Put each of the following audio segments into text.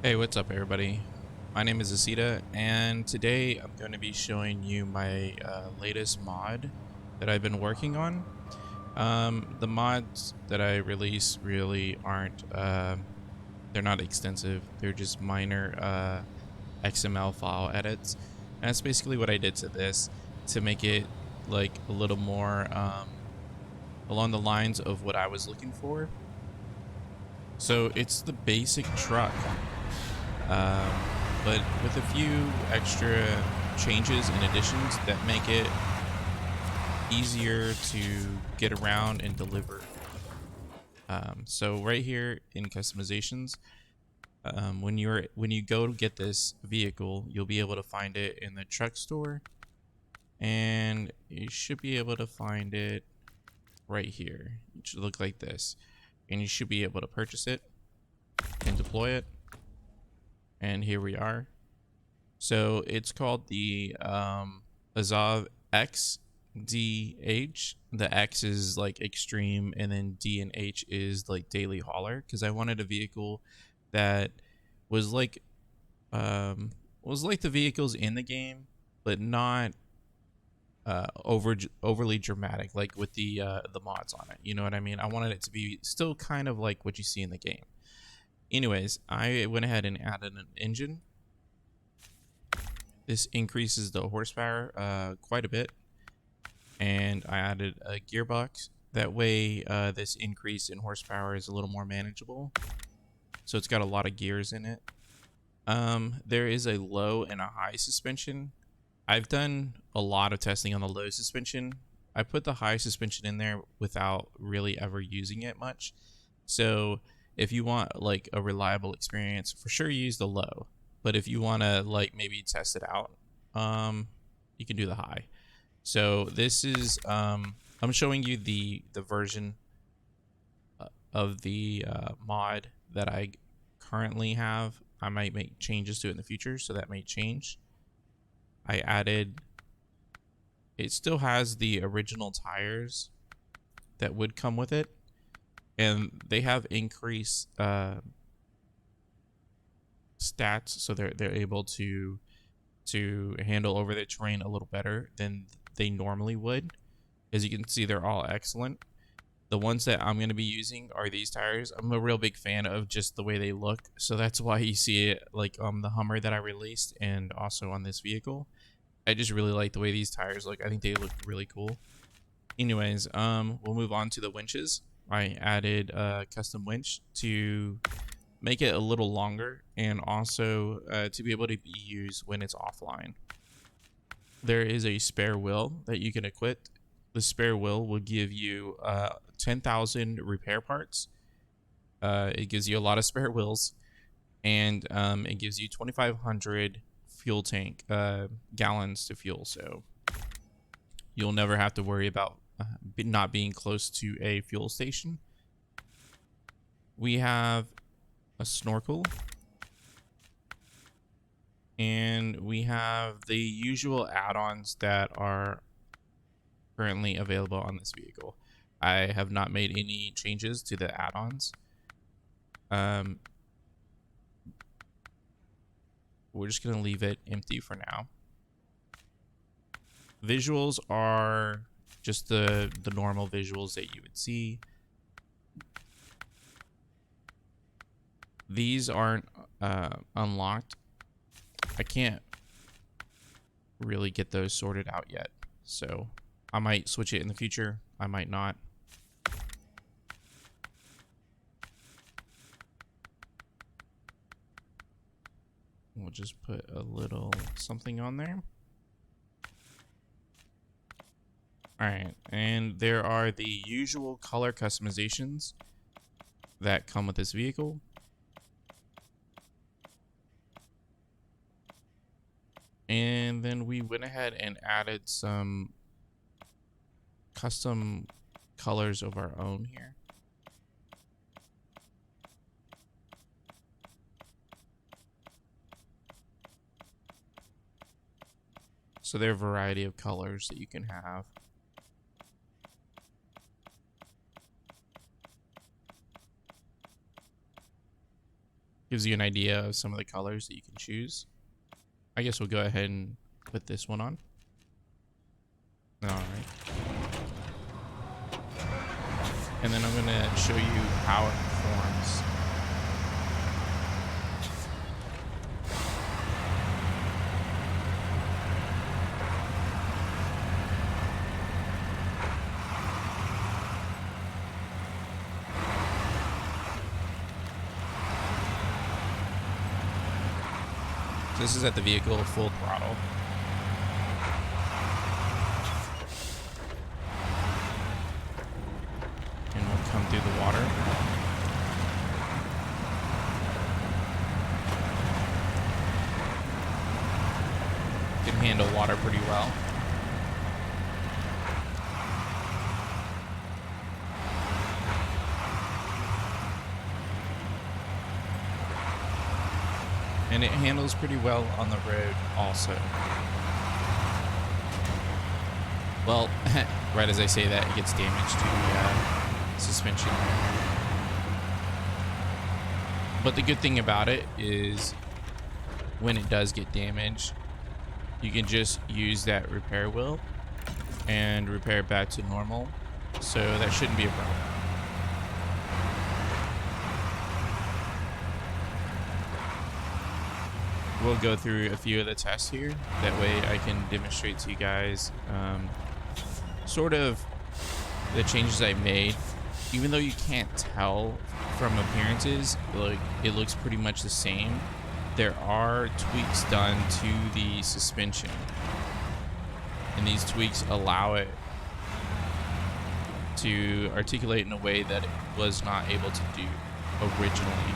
Hey, what's up, everybody? My name is Asita, and today I'm going to be showing you my latest mod that I've been working on. The mods that I release really aren't, they're not extensive. They're just minor XML file edits. And that's basically what I did to this to make it like a little more along the lines of what I was looking for. So it's the basic truck. But with a few extra changes and additions that make it easier to get around and deliver. So right here in customizations, when you go to get this vehicle, you'll be able to find it in the truck store, and you should be able to find it right here. It should look like this, and you should be able to purchase it and deploy it. And here we are. So it's called the Azov XDH. The X is like extreme, and then D and H is like daily hauler. Because I wanted a vehicle that was like the vehicles in the game, but not overly dramatic, like with the mods on it. You know what I mean? I wanted it to be still kind of like what you see in the game. Anyways, I went ahead and added an engine. This increases the horsepower quite a bit. And I added a gearbox. That way, this increase in horsepower is a little more manageable. So it's got a lot of gears in it. There is a low and a high suspension. I've done a lot of testing on the low suspension. I put the high suspension in there without really ever using it much. So if you want like a reliable experience, for sure use the low. But if you want to like maybe test it out, you can do the high. So this is I'm showing you the version of the mod that I currently have. I might make changes to it in the future, so that may change. I added, it still has the original tires that would come with it, and they have increased stats, so they're able to handle over the terrain a little better than they normally would. As you can see, they're all excellent. The ones that I'm going to be using are these tires. I'm a real big fan of just the way they look, so that's why you see it like on the Hummer that I released and also on this vehicle. I just really like the way these tires look. I think they look really cool. Anyways, we'll move on to the winches. I added a custom winch to make it a little longer and also to be able to be used when it's offline. There is a spare wheel that you can equip. The spare wheel will give you 10,000 repair parts. It gives you a lot of spare wheels, and it gives you 2,500 fuel tank gallons to fuel. So you'll never have to worry about not being close to a fuel station. We have a snorkel, and we have the usual add-ons that are currently available on this vehicle. I have not made any changes to the add-ons. We're just going to leave it empty for now. Visuals are just the normal visuals that you would see. These aren't unlocked. I can't really get those sorted out yet, so I might switch it in the future. I might not. We'll just put a little something on there. All right, and there are the usual color customizations that come with this vehicle. And then we went ahead and added some custom colors of our own here. So there are a variety of colors that you can have. Gives you an idea of some of the colors that you can choose. I guess we'll go ahead and put this one on. All right. And then I'm going to show you how it performs. This is at the vehicle full throttle. And we'll come through the water. Can handle water pretty well. And it handles pretty well on the road also. Well, right as I say that, it gets damage to the suspension there. But the good thing about it is when it does get damaged, you can just use that repair wheel and repair it back to normal. So that shouldn't be a problem. We'll go through a few of the tests here. That way I can demonstrate to you guys sort of the changes I made. Even though you can't tell from appearances, like it looks pretty much the same, there are tweaks done to the suspension. And these tweaks allow it to articulate in a way that it was not able to do originally.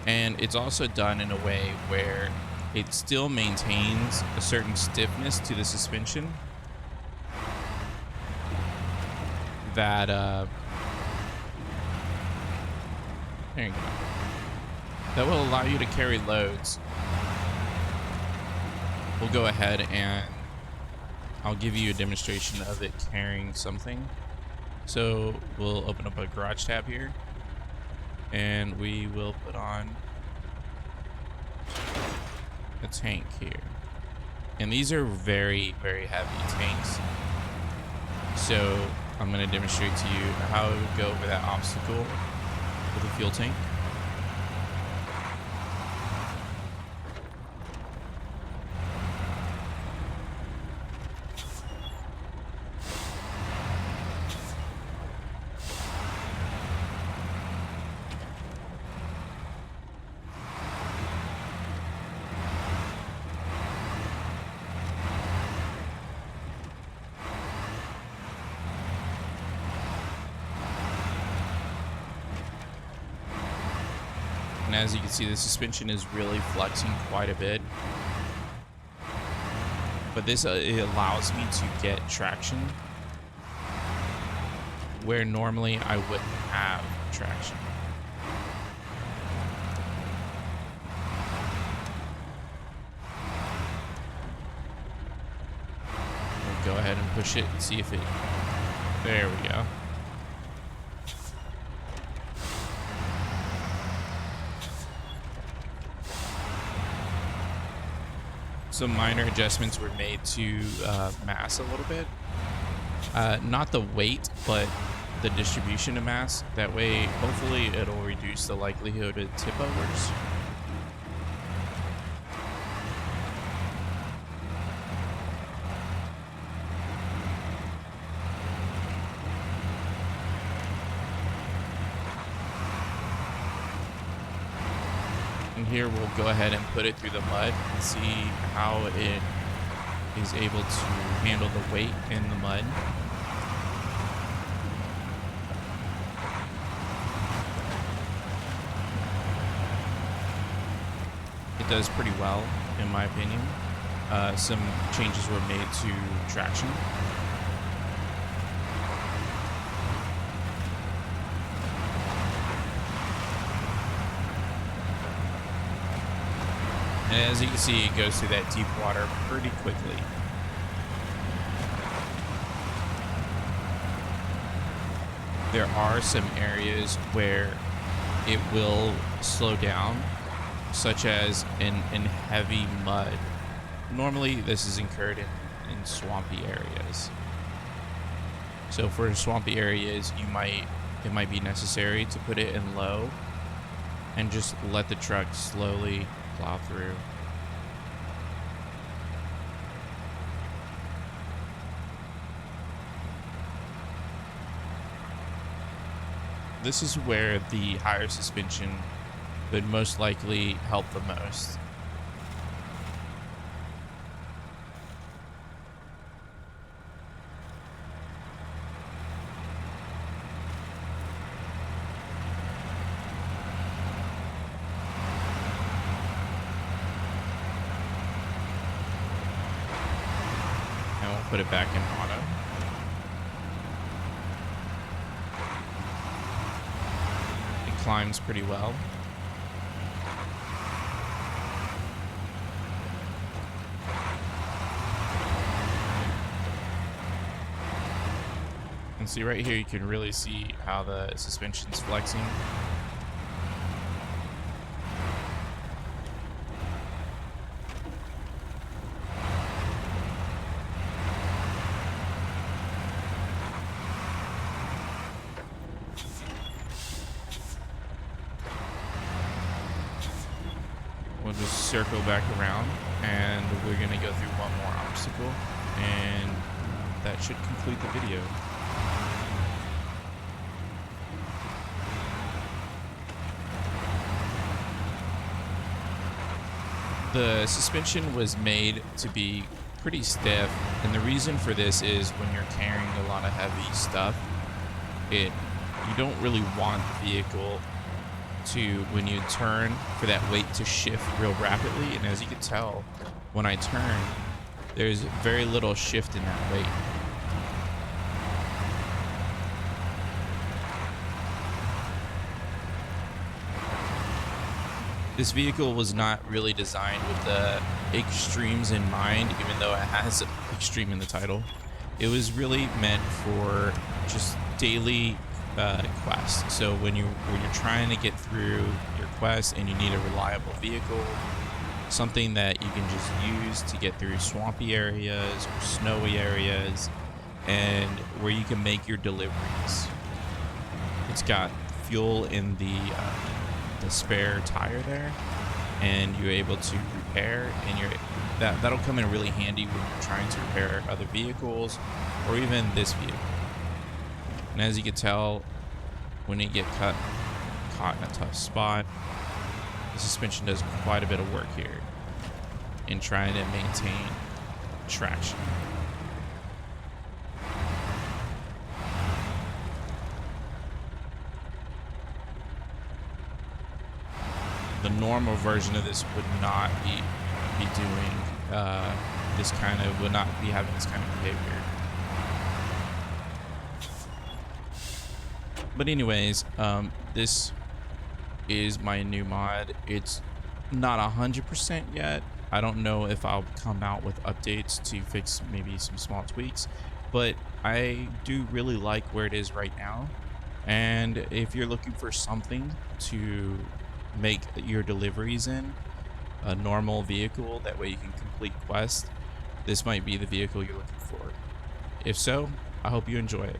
And it's also done in a way where it still maintains a certain stiffness to the suspension that, there you go. That will allow you to carry loads. We'll go ahead and I'll give you a demonstration of it carrying something. So we'll open up a garage tab here. And we will put on a tank here. And these are very, very heavy tanks. So I'm going to demonstrate to you how it would go over that obstacle with a fuel tank. And as you can see, the suspension is really flexing quite a bit. But this it allows me to get traction where normally I wouldn't have traction. We'll go ahead and push it and see if it... There we go. Some minor adjustments were made to mass a little bit. Not the weight, but the distribution of mass. That way, hopefully, it'll reduce the likelihood of tip overs. And here we'll go ahead and put it through the mud and see how it is able to handle the weight in the mud. It does pretty well, in my opinion. Some changes were made to traction. And as you can see, it goes through that deep water pretty quickly. There are some areas where it will slow down, such as in heavy mud. Normally, this is incurred in swampy areas. So for swampy areas, it might be necessary to put it in low and just let the truck slowly plow through. This is where the higher suspension would most likely help the most. And we'll put it back in auto. Climbs pretty well. And see right here, you can really see how the suspension's flexing. We'll just circle back around and we're gonna go through one more obstacle, and that should complete the video. The suspension was made to be pretty stiff, and the reason for this is when you're carrying a lot of heavy stuff, you don't really want the vehicle to, when you turn, for that weight to shift real rapidly. And as you can tell, when I turn, there's very little shift in that weight. This vehicle was not really designed with the extremes in mind, even though it has extreme in the title. It was really meant for just daily quest. So when you're trying to get through your quest and you need a reliable vehicle, something that you can just use to get through swampy areas or snowy areas, and where you can make your deliveries. It's got fuel in the spare tire there, and you're able to repair, and that'll come in really handy when you're trying to repair other vehicles or even this vehicle. And as you can tell, when you get caught in a tough spot, the suspension does quite a bit of work here in trying to maintain traction. The normal version of this would not be doing this kind of, would not be having this kind of behavior. But anyways, this is my new mod. It's not 100% yet. I don't know if I'll come out with updates to fix maybe some small tweaks, but I do really like where it is right now. And if you're looking for something to make your deliveries in, a normal vehicle, that way you can complete quests, this might be the vehicle you're looking for. If so, I hope you enjoy it.